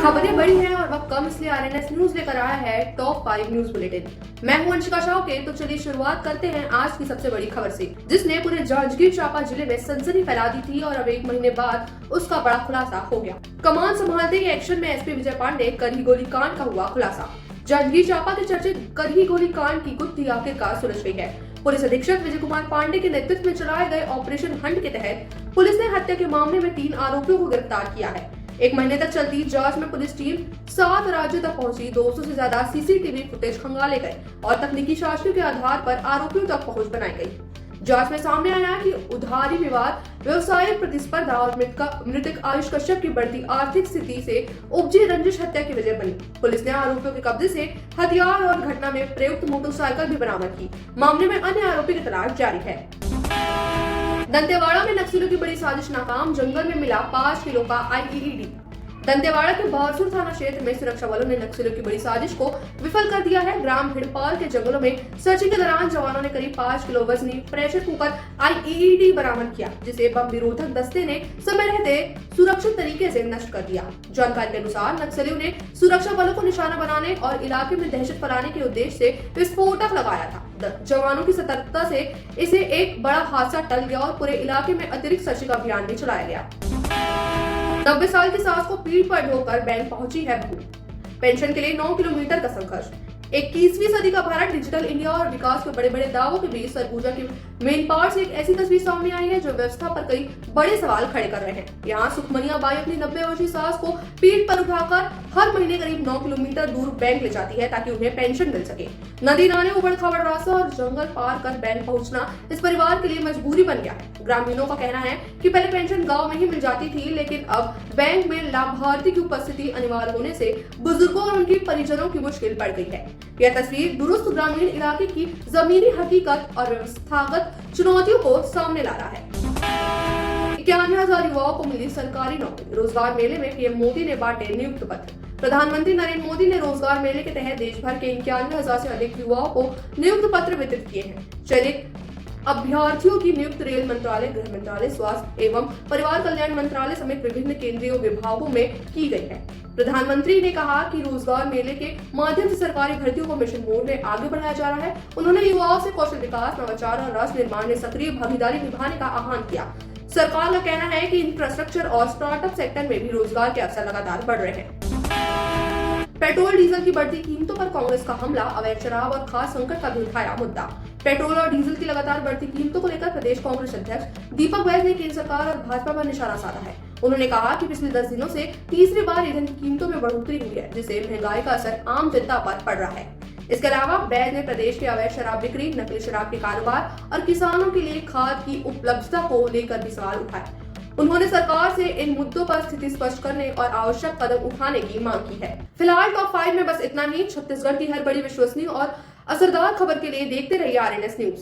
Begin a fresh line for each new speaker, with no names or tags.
खबरें बड़ी हैं और वक्त कम, इसलिए आरएनएस न्यूज लेकर आया है टॉप 5 न्यूज बुलेटिन। मैं हूं अंशिका शाह। तो चलिए शुरुआत करते हैं आज की सबसे बड़ी खबर से, जिसने पूरे जांजगीर चांपा जिले में सनसनी फैला दी थी और अब एक महीने बाद उसका बड़ा खुलासा हो गया। कमान संभालते ही एक्शन में एसपी विजय पांडे करही गोली कांड का हुआ खुलासा। जांजगीर चांपा के चर्चित करही गोली कांड की गुत्थी आखिरकार सुलझ गई है। पुलिस अधीक्षक विजय कुमार पांडे के नेतृत्व में चलाए गए ऑपरेशन हंट के तहत पुलिस ने हत्या के मामले में 3 आरोपियों को गिरफ्तार किया है। एक महीने तक चलती जांच में पुलिस टीम 7 राज्यों तक पहुंची, 200 से ज्यादा सीसीटीवी फुटेज खंगाले गए और तकनीकी साक्ष्यों के आधार पर आरोपियों तक पहुंच बनाई गई। जांच में सामने आया कि उधारी विवाद, व्यवसायिक प्रतिस्पर्धा और मृतक आयुष कश्यप की बढ़ती आर्थिक स्थिति से उपजी रंजिश हत्या की वजह बनी। पुलिस ने आरोपियों के कब्जे से हथियार और घटना में प्रयुक्त मोटरसाइकिल भी बरामद की। मामले में अन्य आरोपी की तलाश जारी है। दंतेवाड़ा में नक्सलियों की बड़ी साजिश नाकाम, जंगल में मिला 5 किलो का आईईडी। दंतेवाड़ा के बहादुर थाना क्षेत्र में सुरक्षा बलों ने नक्सलियों की बड़ी साजिश को विफल कर दिया है। ग्राम हिड़पाल के जंगलों में सर्चिंग के दौरान जवानों ने करीब 5 किलो वजनी प्रेशर कुकर आईईडी बरामद किया, जिसे बम विरोधक दस्ते ने समय रहते सुरक्षित तरीके से नष्ट कर दिया। जानकारी के अनुसार नक्सलियों ने सुरक्षा बलों को निशाना बनाने और इलाके में दहशत फैलाने के उद्देश्य से विस्फोटक लगाया था। जवानों की सतर्कता से इसे एक बड़ा हादसा टल गया और पूरे इलाके में अतिरिक्त सर्चिंग अभियान भी चलाया गया। 90 साल की सास को पीठ पर ढोकर बैंक पहुंची है बहू। पेंशन के लिए 9 किलोमीटर का संघर्ष। 21वीं सदी का भारत डिजिटल इंडिया और विकास के बड़े बड़े दावों के बीच सरगुजा के मेन पार्ट से एक ऐसी तस्वीर सामने आई है जो व्यवस्था पर कई बड़े सवाल खड़े कर रहे हैं। यहाँ सुखमनिया बाई अपनी 90 वर्षीय सास को पीठ पर उठाकर हर महीने करीब 9 किलोमीटर दूर बैंक ले जाती है ताकि उन्हें पेंशन मिल सके। नदी नाले, उबड़ खाबड़ रास्ता और जंगल पार कर बैंक पहुंचना इस परिवार के लिए मजबूरी बन गया है। ग्रामीणों का कहना है कि पहले पेंशन गांव में ही मिल जाती थी, लेकिन अब बैंक में लाभार्थी की उपस्थिति अनिवार्य होने से बुजुर्गों और उनके परिजनों की मुश्किल बढ़ गई है। यह तस्वीर दुरुस्त ग्रामीण इलाके की जमीनी हकीकत और व्यवस्थागत चुनौतियों को सामने ला रहा है। 91,000 युवाओं को मिली सरकारी नौकरी। रोजगार मेले में पीएम मोदी ने बांटे नियुक्ति पत्र। प्रधानमंत्री नरेंद्र मोदी ने रोजगार मेले के तहत देश भर के 91,000 से अधिक युवाओं को नियुक्ति पत्र वितरित किए हैं। चयनित अभ्यर्थियों की नियुक्ति रेल मंत्रालय, गृह मंत्रालय, स्वास्थ्य एवं परिवार कल्याण मंत्रालय समेत विभिन्न केंद्रीय विभागों में की गई है। प्रधानमंत्री ने कहा कि रोजगार मेले के माध्यम से सरकारी भर्तियों को मिशन मोड में आगे बढ़ाया जा रहा है। उन्होंने युवाओं से कौशल विकास, नवाचार और राष्ट्र निर्माण में सक्रिय भागीदारी निभाने का आह्वान किया। सरकार का कहना है कि इंफ्रास्ट्रक्चर और स्टार्टअप सेक्टर में भी रोजगार के अवसर लगातार बढ़ रहे हैं। पेट्रोल डीजल की बढ़ती कीमतों पर कांग्रेस का हमला, अवैध शराब और खाद्य संकट का भी उठाया मुद्दा। पेट्रोल और डीजल की लगातार बढ़ती कीमतों को लेकर प्रदेश कांग्रेस अध्यक्ष दीपक बैज ने केंद्र सरकार और भाजपा पर निशाना साधा है। उन्होंने कहा कि पिछले 10 दिनों से तीसरी बार ईंधन की कीमतों में बढ़ोतरी हुई है, जिससे महंगाई का असर आम जनता पर पड़ रहा है। इसके अलावा बैज ने प्रदेश के अवैध शराब बिक्री, नकली शराब के कारोबार और किसानों के लिए खाद की उपलब्धता को लेकर भी सवाल उठाए। उन्होंने सरकार से इन मुद्दों पर स्थिति स्पष्ट करने और आवश्यक कदम उठाने की मांग की है। फिलहाल टॉप 5 में बस इतना ही। छत्तीसगढ़ की हर बड़ी विश्वसनीय और असरदार खबर के लिए देखते रहिए आरएनएस न्यूज।